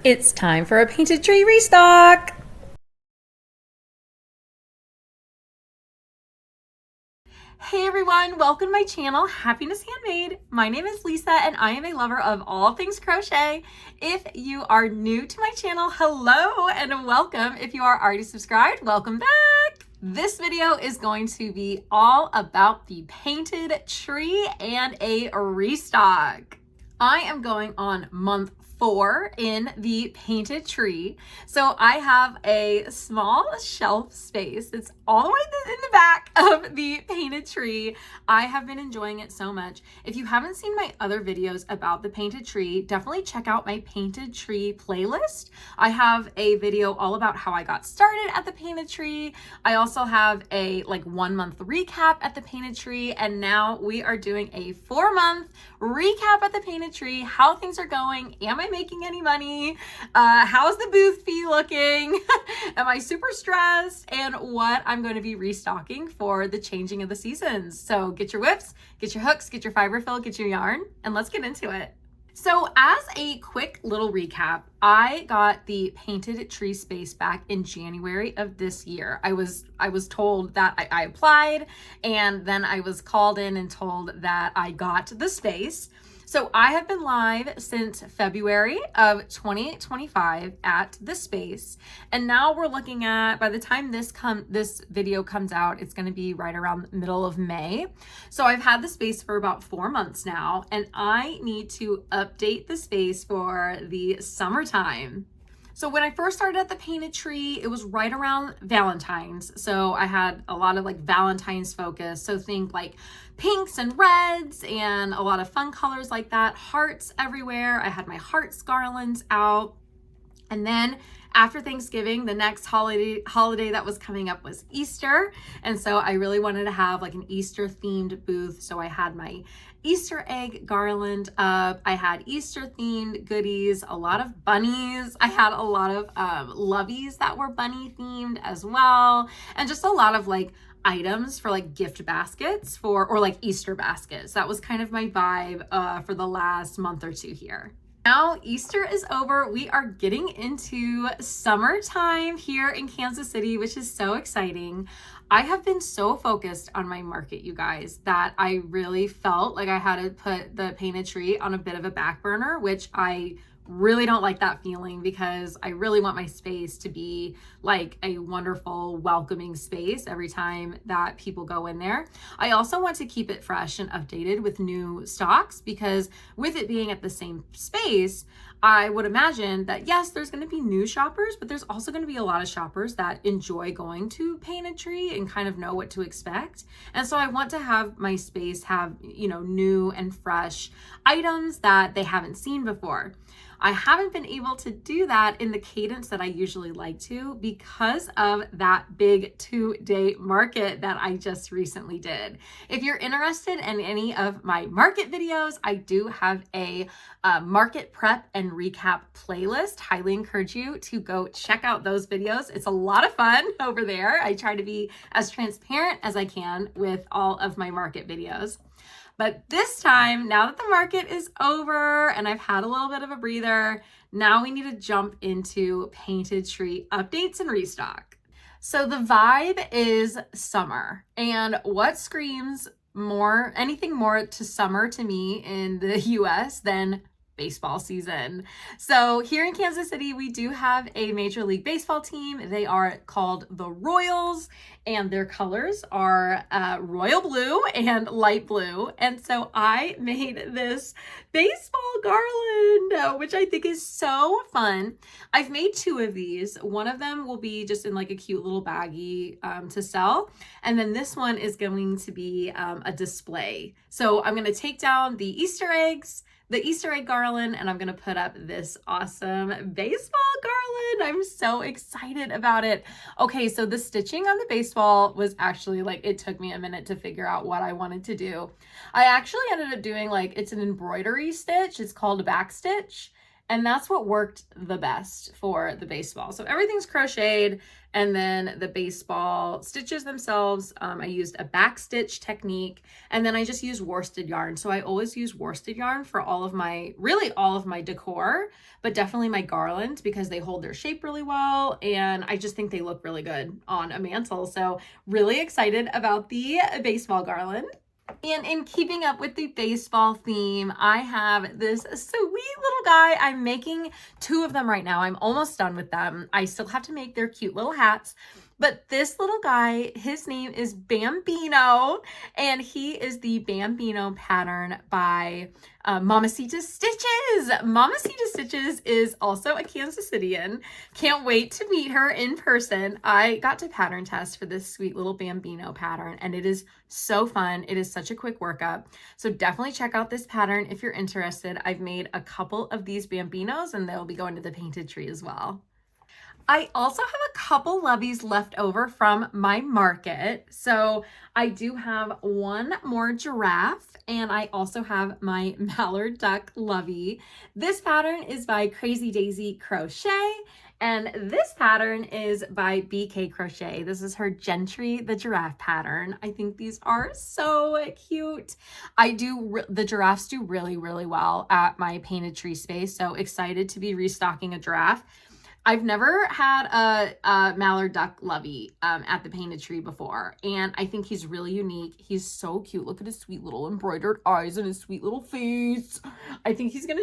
It's time for a painted tree restock! Hey everyone, welcome to my channel, Happiness Handmade. My name is Lisa and I am a lover of all things crochet. If you are new to my channel, hello and welcome. If you are already subscribed, welcome back. This video is going to be all about the painted tree and a restock. I am going on month 4 in the painted tree. So I have a small shelf space. It's all the way in the back of the painted tree. I have been enjoying it so much. If you haven't seen my other videos about the painted tree, definitely check out my painted tree playlist. I have a video all about how I got started at the painted tree. I also have a 1 month recap at the painted tree, and now we are doing a 4-month recap at the painted tree, how things are going. Am I making any money? How's the booth fee looking? Am I super stressed? And what I'm going to be restocking for the changing of the seasons. So get your whips, get your hooks, get your fiber fill, get your yarn, and let's get into it. So as a quick little recap, I got the painted tree space back in January of this year. I was told that I applied, and then I was called in and told that I got the space. So I have been live since February of 2025 at the space. And now we're looking at, by the time this video comes out, it's going to be right around the middle of May. So I've had the space for about 4 months now, and I need to update the space for the summertime. So when I first started at the painted tree, it was right around Valentine's. So I had a lot of Valentine's focus. So think pinks and reds and a lot of fun colors like that. Hearts everywhere. I had my hearts garlands out. And then after Thanksgiving, the next holiday that was coming up was Easter. And so I really wanted to have an Easter themed booth. So I had my Easter egg garland up. I had Easter themed goodies, a lot of bunnies. I had a lot of loveys that were bunny themed as well. And just a lot of items for gift baskets or Easter baskets. That was kind of my vibe for the last month or two here. Now Easter is over. We are getting into summertime here in Kansas City, which is so exciting. I have been so focused on my market, you guys, that I really felt like I had to put the painted tree on a bit of a back burner, which I really don't like that feeling, because I really want my space to be a wonderful, welcoming space every time that people go in there. I also want to keep it fresh and updated with new stocks, because with it being at the same space, I would imagine that yes, there's going to be new shoppers, but there's also going to be a lot of shoppers that enjoy going to painted tree and kind of know what to expect. And so I want to have my space have, new and fresh items that they haven't seen before. I haven't been able to do that in the cadence that I usually like to, because of that big 2-day market that I just recently did. If you're interested in any of my market videos, I do have a market prep and recap playlist. Highly encourage you to go check out those videos. It's a lot of fun over there. I try to be as transparent as I can with all of my market videos. But this time, now that the market is over and I've had a little bit of a breather, now we need to jump into painted tree updates and restock. So the vibe is summer, and what screams anything more to summer to me in the US than baseball season. So here in Kansas City, we do have a Major League Baseball team. They are called the Royals, and their colors are royal blue and light blue. And so I made this baseball garland, which I think is so fun. I've made 2 of these. One of them will be just in a cute little baggie to sell. And then this one is going to be a display. So I'm going to take down the Easter egg garland, and I'm going to put up this awesome baseball garland. I'm so excited about it. Okay, so the stitching on the baseball was actually it took me a minute to figure out what I wanted to do. I actually ended up doing it's an embroidery stitch. It's called a back stitch. And that's what worked the best for the baseball. So everything's crocheted, and then the baseball stitches themselves, I used a back stitch technique, and then I just used worsted yarn. So I always use worsted yarn for really all of my decor, but definitely my garland, because they hold their shape really well, and I just think they look really good on a mantle. So really excited about the baseball garland. And in keeping up with the baseball theme, I have this sweet little guy. I'm making 2 of them right now. I'm almost done with them. I still have to make their cute little hats. But this little guy, his name is Bambino, and he is the Bambino pattern by Mamacita Stitches. Mamacita Stitches is also a Kansas Cityan. Can't wait to meet her in person. I got to pattern test for this sweet little Bambino pattern, and it is so fun. It is such a quick workup. So definitely check out this pattern if you're interested. I've made a couple of these Bambinos, and they'll be going to the painted tree as well. I also have a couple loveys left over from my market. So I do have one more giraffe, and I also have my mallard duck lovey. This pattern is by Crazy Daisy Crochet, and this pattern is by BK Crochet. This is her Gentry the giraffe pattern. I think these are so cute. The giraffes do really, really well at my painted tree space. So excited to be restocking a giraffe. I've never had a mallard duck lovey at the painted tree before, and I think he's really unique. He's so cute. Look at his sweet little embroidered eyes and his sweet little face. I think he's gonna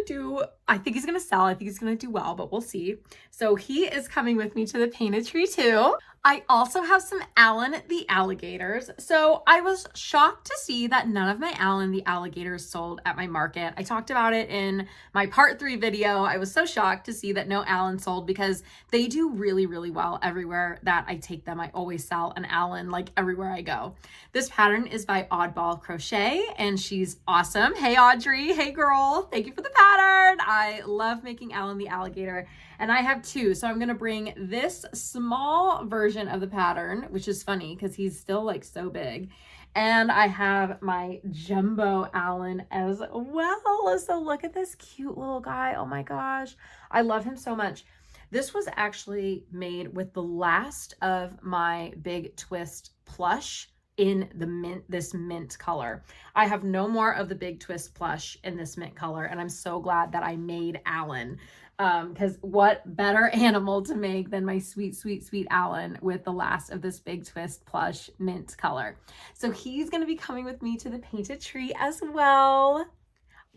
sell. I think he's gonna do well, but we'll see. So he is coming with me to the painted tree too. I also have some Alan the alligators. So I was shocked to see that none of my Alan the alligators sold at my market. I talked about it in my part 3 video. I was so shocked to see that no Alan sold, because they do really, really well everywhere that I take them. I always sell an Alan like everywhere I go. This pattern is by Oddball Crochet, and she's awesome. Hey Audrey, hey girl, thank you for the pattern. I love making Alan the alligator, and I have 2. So I'm gonna bring this small version of the pattern, which is funny because he's still like so big, and I have my jumbo Alan as well. So look at this cute little guy. Oh my gosh, I love him so much. This was actually made with the last of my Big Twist plush in this mint color. I have no more of the Big Twist plush in this mint color, and I'm so glad that I made Alan, because what better animal to make than my sweet, sweet, sweet Alan with the last of this Big Twist plush mint color. So he's going to be coming with me to the painted tree as well.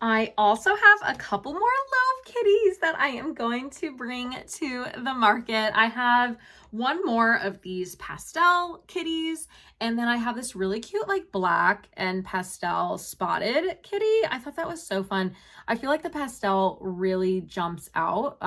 I also have a couple more Love Kitties that I am going to bring to the market. I have one more of these pastel kitties, and then I have this really cute like black and pastel spotted kitty. I thought that was so fun. I feel like the pastel really jumps out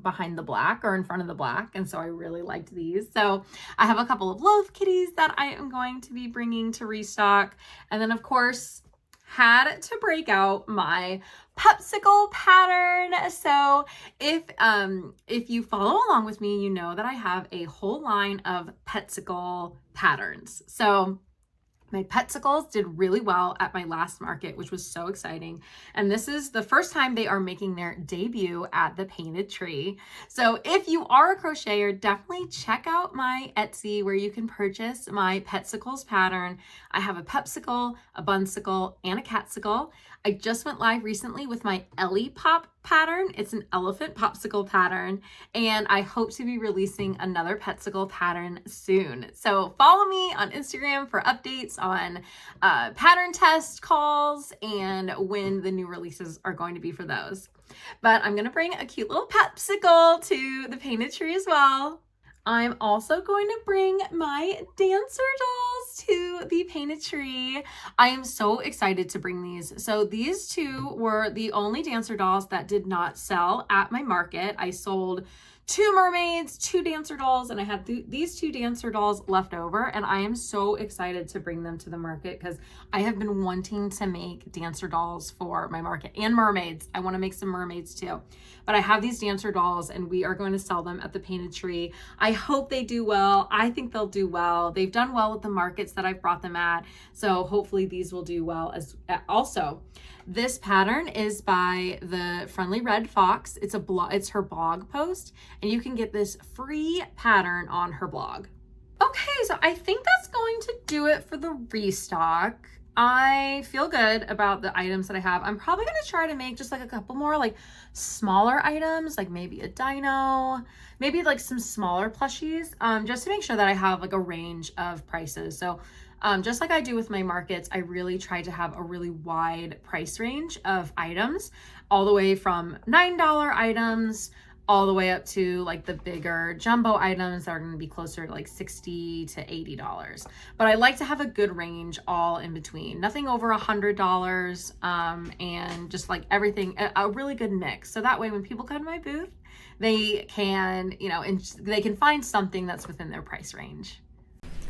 behind the black or in front of the black, and so I really liked these. So I have a couple of Love Kitties that I am going to be bringing to restock, and then of course had to break out my Pepsicle pattern. So if you follow along with me, you know that I have a whole line of Pepsicle patterns. So my Petsicles did really well at my last market, which was so exciting. And this is the first time they are making their debut at the painted tree. So if you are a crocheter, definitely check out my Etsy where you can purchase my Petsicles pattern. I have a Pepsicle, a Bunsicle, and a Catsicle. I just went live recently with my Ellie Pop pattern. It's an elephant popsicle pattern, and I hope to be releasing another Petsicles pattern soon. So follow me on Instagram for updates on pattern test calls and when the new releases are going to be for those. But I'm gonna bring a cute little Pepsicle to the painted tree as well. I'm also going to bring my dancer dolls to the painted tree. I am so excited to bring these. So these 2 were the only dancer dolls that did not sell at my market. I sold 2 mermaids, 2 dancer dolls, and I had these 2 dancer dolls left over, and I am so excited to bring them to the market because I have been wanting to make dancer dolls for my market, and mermaids. I want to make some mermaids too. But I have these dancer dolls, and we are going to sell them at the painted tree. I hope they do well. I think they'll do well. They've done well at the markets that I've brought them at, so hopefully these will do well as also. This pattern is by the Friendly Red Fox. It's her blog post, and you can get this free pattern on her blog. Okay, so I think that's going to do it for the restock. I feel good about the items that I have. I'm probably going to try to make just like a couple more like smaller items, like maybe a dino, maybe like some smaller plushies, just to make sure that I have like a range of prices. So just like I do with my markets, I really try to have a really wide price range of items, all the way from $9 items all the way up to like the bigger jumbo items that are going to be closer to like $60 to $80. But I like to have a good range all in between, nothing over $100, and just like everything, a really good mix. So that way when people come to my booth, they can, they can find something that's within their price range.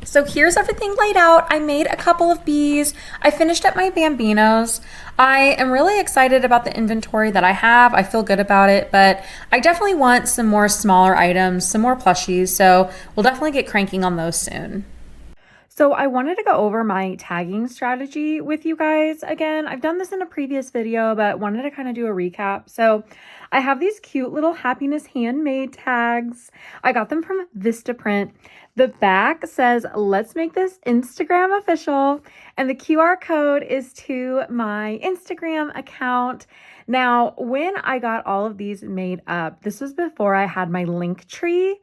So here's everything laid out. I made a couple of bees. I finished up my bambinos. I am really excited about the inventory that I have. I feel good about it, but I definitely want some more smaller items, some more plushies. So we'll definitely get cranking on those soon. So I wanted to go over my tagging strategy with you guys again. I've done this in a previous video, but wanted to kind of do a recap. So I have these cute little Happiness Handmade tags. I got them from Vistaprint. The back says, "Let's make this Instagram official." And the QR code is to my Instagram account. Now, when I got all of these made up, this was before I had my link tree.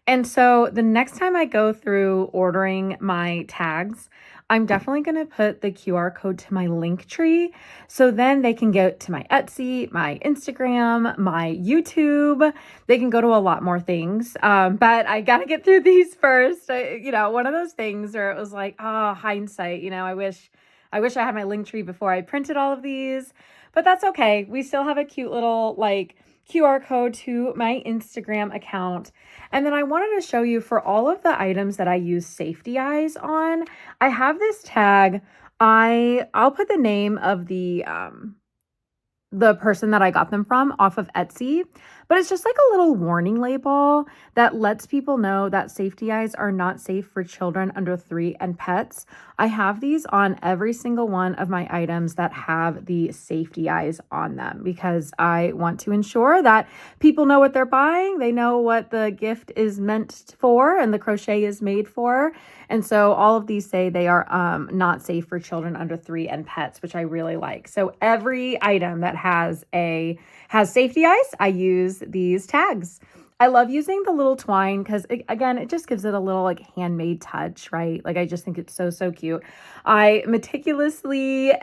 And so the next time I go through ordering my tags, I'm definitely going to put the QR code to my link tree. So then they can go to my Etsy, my Instagram, my YouTube. They can go to a lot more things. But I got to get through these first. One of those things where it was like, hindsight, I wish I had my link tree before I printed all of these, but that's okay. We still have a cute little like QR code to my Instagram account. And then I wanted to show you for all of the items that I use safety eyes on, I have this tag. I'll put the name of the person that I got them from off of Etsy, but it's just like a little warning label that lets people know that safety eyes are not safe for children under 3 and pets. I have these on every single one of my items that have the safety eyes on them because I want to ensure that people know what they're buying. They know what the gift is meant for and the crochet is made for. And so all of these say they are not safe for children under 3 and pets, which I really like. So every item that has safety eyes, I use these tags. I love using the little twine because, again, it just gives it a little like handmade touch, right? Like I just think it's so, so cute. I meticulously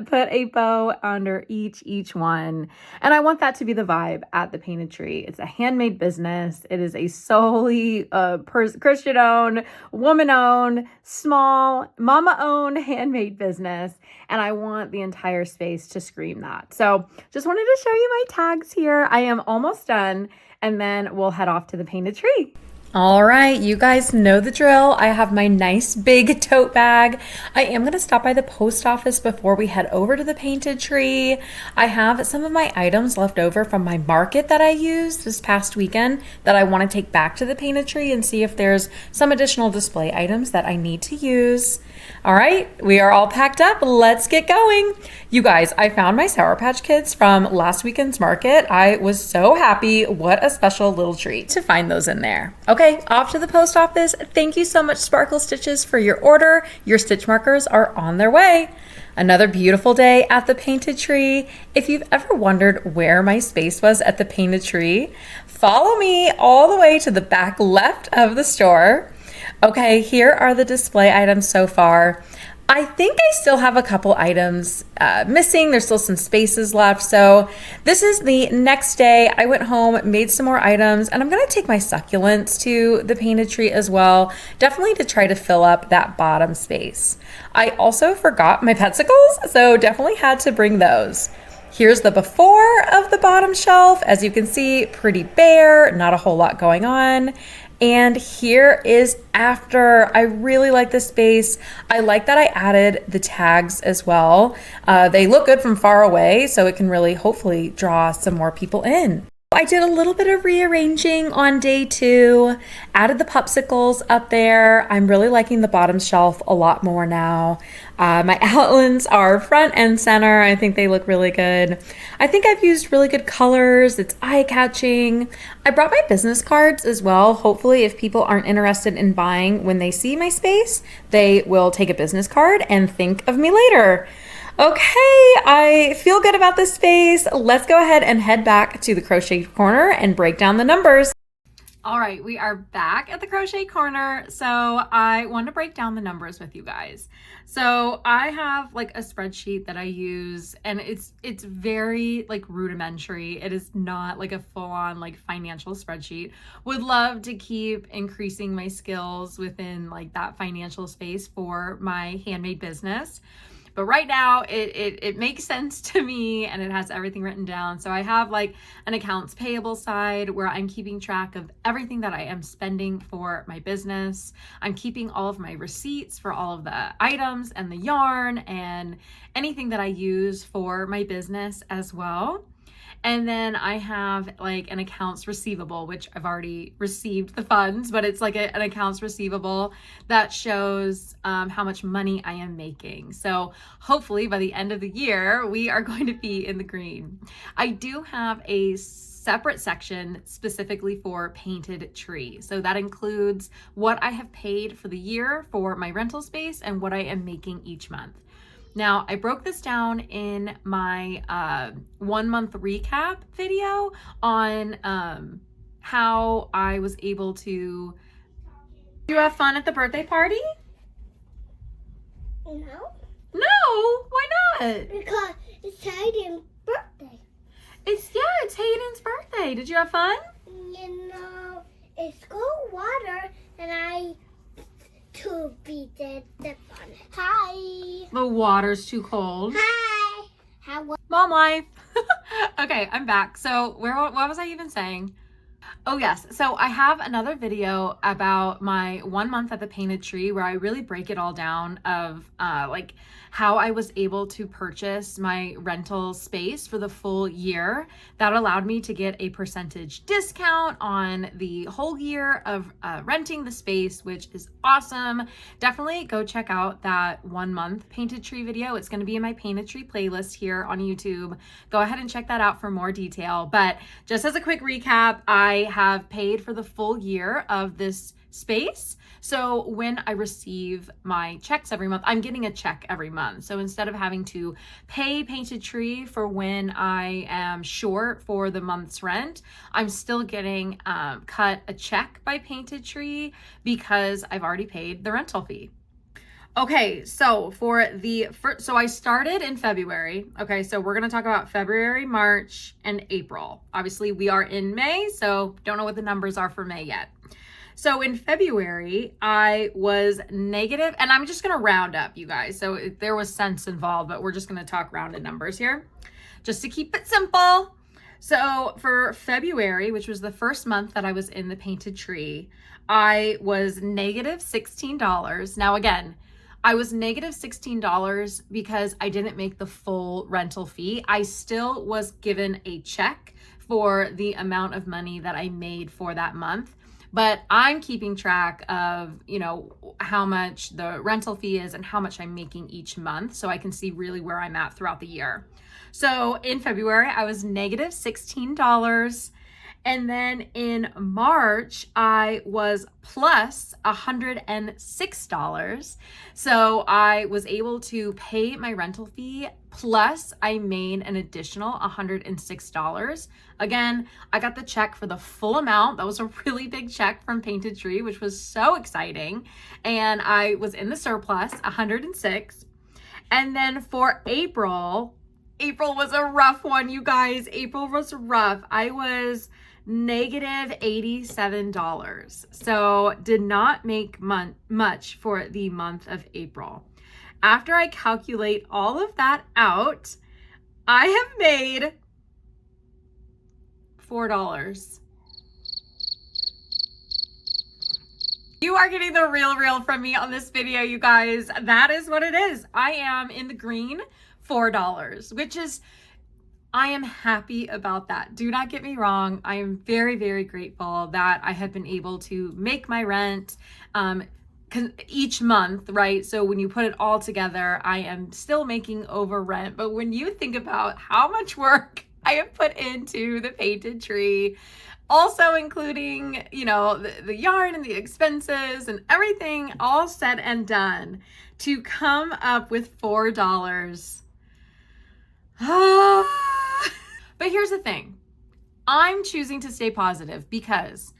put a bow under each one. And I want that to be the vibe at the Painted Tree. It's a handmade business. It is a solely Christian-owned, woman-owned, small, mama-owned handmade business. And I want the entire space to scream that. So just wanted to show you my tags here. I am almost done. And then we'll head off to the Painted Tree. All right, you guys know the drill. I have my nice big tote bag. I am going to stop by the post office before we head over to the Painted Tree. I have some of my items left over from my market that I used this past weekend that I want to take back to the Painted Tree and see if there's some additional display items that I need to use. All right, we are all packed up. Let's get going. You guys, I found my Sour Patch Kids from last weekend's market. I was so happy. What a special little treat to find those in there. Okay, off to the post office. Thank you so much, Sparkle Stitches, for your order. Your stitch markers are on their way. Another beautiful day at the Painted Tree. If you've ever wondered where my space was at the Painted Tree, follow me all the way to the back left of the store. Okay, here are the display items so far. I think I still have a couple items missing. There's still some spaces left. So this is the next day. I went home, made some more items, and I'm going to take my succulents to the Painted Tree as well, definitely to try to fill up that bottom space. I also forgot my petsicles, so definitely had to bring those. Here's the before of the bottom shelf. As you can see, pretty bare, not a whole lot going on. And here is after. I really like this space. I like that I added the tags as well. They look good from far away, so it can really hopefully draw some more people in. I did a little bit of rearranging on day 2, added the popsicles up there. I'm really liking the bottom shelf a lot more now. My outlines are front and center. I think they look really good. I think I've used really good colors. It's eye-catching. I brought my business cards as well. Hopefully, if people aren't interested in buying when they see my space, they will take a business card and think of me later. Okay, I feel good about this space. Let's go ahead and head back to the crochet corner and break down the numbers. All right, we are back at the crochet corner. So I want to break down the numbers with you guys. So I have like a spreadsheet that I use, and it's very like rudimentary. It is not like a full-on like financial spreadsheet. Would love to keep increasing my skills within like that financial space for my handmade business. But right now it makes sense to me, and it has everything written down. So I have like an accounts payable side where I'm keeping track of everything that I am spending for my business. I'm keeping all of my receipts for all of the items and the yarn and anything that I use for my business as well. And then I have like an accounts receivable, which I've already received the funds, but it's like an accounts receivable that shows how much money I am making. So hopefully by the end of the year, we are going to be in the green. I do have a separate section specifically for painted tree. So that includes what I have paid for the year for my rental space and what I am making each month. Now, I broke this down in my 1 month recap video on how I was able to... Did you have fun at the birthday party? No. No? Why not? Because it's Hayden's birthday. It's Hayden's birthday. Did you have fun? You know, it's cold water and I to be dead on it. Hi. The water's too cold. Hi. How? Mom life. Okay, I'm back. So what was I even saying? Oh yes, so I have another video about my 1 month at the painted tree where I really break it all down of like how I was able to purchase my rental space for the full year. That allowed me to get a percentage discount on the whole year of renting the space, which is awesome. Definitely go check out that 1 month painted tree video. It's going to be in my painted tree playlist here on YouTube. Go ahead and check that out for more detail. But just as a quick recap, I have paid for the full year of this space. So when I receive my checks every month, I'm getting a check every month. So instead of having to pay Painted Tree for when I am short for the month's rent, I'm still getting cut a check by Painted Tree because I've already paid the rental fee. Okay, so so I started in February. Okay, so we're going to talk about February, March, and April. Obviously, we are in May, so don't know what the numbers are for May yet. So in February, I was negative, and I'm just going to round up, you guys. So there was cents involved, but we're just going to talk rounded numbers here just to keep it simple. So for February, which was the first month that I was in the Painted Tree, I was negative $16. Now, again, I was negative $16 because I didn't make the full rental fee. I still was given a check for the amount of money that I made for that month. But I'm keeping track of, you know, how much the rental fee is and how much I'm making each month so I can see really where I'm at throughout the year. So in February, I was negative $16. And then in March, I was plus $106. So I was able to pay my rental fee, plus I made an additional $106. Again, I got the check for the full amount. That was a really big check from Painted Tree, which was so exciting. And I was in the surplus, 106. And then for April was a rough one, you guys. April was rough. I was negative $87. So did not make much for the month of April. After I calculate all of that out, I have made $4. You are getting the real from me on this video, you guys. That is what it is. I am in the green, $4, which is I am happy about that. Do not get me wrong. I am very, very grateful that I have been able to make my rent each month, right? So when you put it all together, I am still making over rent. But when you think about how much work I have put into the painted tree, also including, the yarn and the expenses and everything all said and done, to come up with $4. But here's the thing. I'm choosing to stay positive because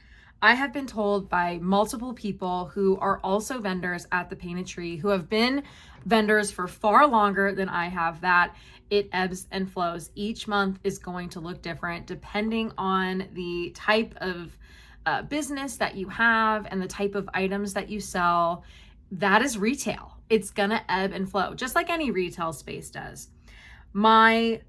I have been told by multiple people who are also vendors at the Painted Tree, who have been vendors for far longer than I have, that it ebbs and flows. Each month is going to look different depending on the type of business that you have and the type of items that you sell. That is retail. It's gonna ebb and flow, just like any retail space does. My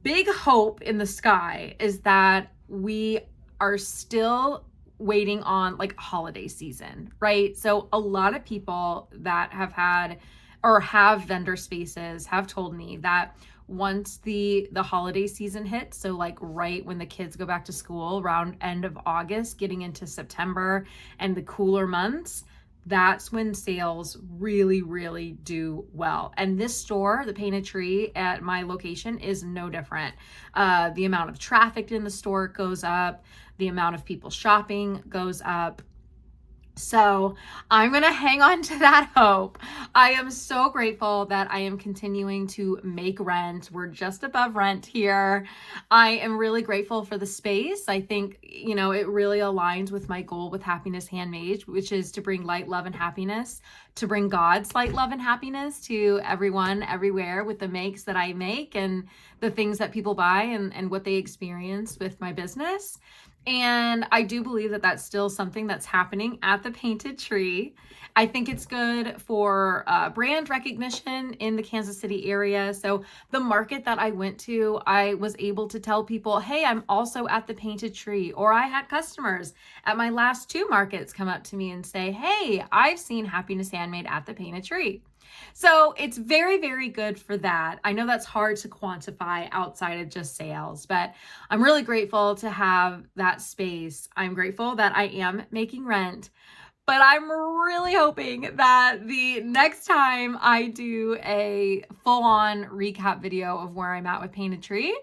big hope in the sky is that we are still waiting on like holiday season, right? So a lot of people that have had or have vendor spaces have told me that once the holiday season hits, so like right when the kids go back to school around end of August, getting into September and the cooler months, that's when sales really, really do well. And this store, the Painted Tree at my location, is no different. The amount of traffic in the store goes up. The amount of people shopping goes up. So I'm going to hang on to that hope. I am so grateful that I am continuing to make rent. We're just above rent here. I am really grateful for the space. I think, it really aligns with my goal with Happiness Handmade, which is to bring light, love, and happiness, to bring God's light, love, and happiness to everyone, everywhere, with the makes that I make and the things that people buy and what they experience with my business. And I do believe that that's still something that's happening at the Painted Tree. I think it's good for brand recognition in the Kansas City area. So the market that I went to, I was able to tell people, hey, I'm also at the Painted Tree. Or I had customers at my last 2 markets come up to me and say, hey, I've seen Happiness Handmade at the Painted Tree. So it's very, very good for that. I know that's hard to quantify outside of just sales, but I'm really grateful to have that space. I'm grateful that I am making rent, but I'm really hoping that the next time I do a full-on recap video of where I'm at with Painted Tree,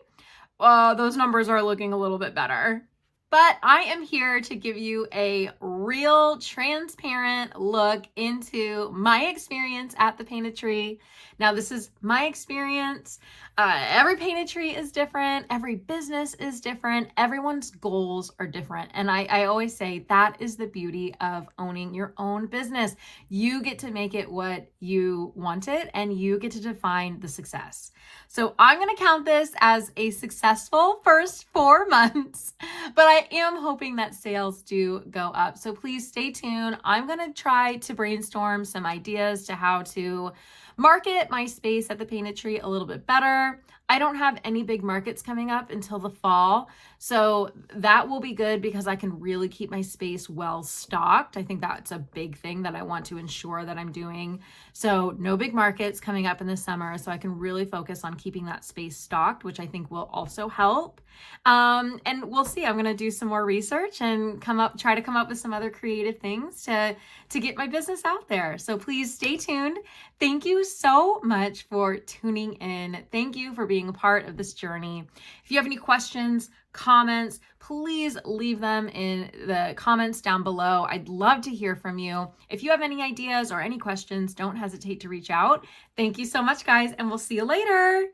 those numbers are looking a little bit better. But I am here to give you a real transparent look into my experience at the Painted Tree. Now, this is my experience. Every Painted Tree is different. Every business is different. Everyone's goals are different. And I always say that is the beauty of owning your own business. You get to make it what you want it, and you get to define the success. So I'm going to count this as a successful first 4 months, but I am hoping that sales do go up. So please stay tuned. I'm going to try to brainstorm some ideas to how to market my space at the Painted Tree a little bit better. I don't have any big markets coming up until the fall, so that will be good because I can really keep my space well stocked. I think that's a big thing that I want to ensure that I'm doing. So no big markets coming up in the summer, so I can really focus on keeping that space stocked, which I think will also help. And we'll see. I'm going to do some more research and try to come up with some other creative things to get my business out there. So please stay tuned. Thank you so much for tuning in. Thank you for being a part of this journey. If you have any questions, comments, please leave them in the comments down below. I'd love to hear from you. If you have any ideas or any questions, don't hesitate to reach out. Thank you so much, guys, and we'll see you later.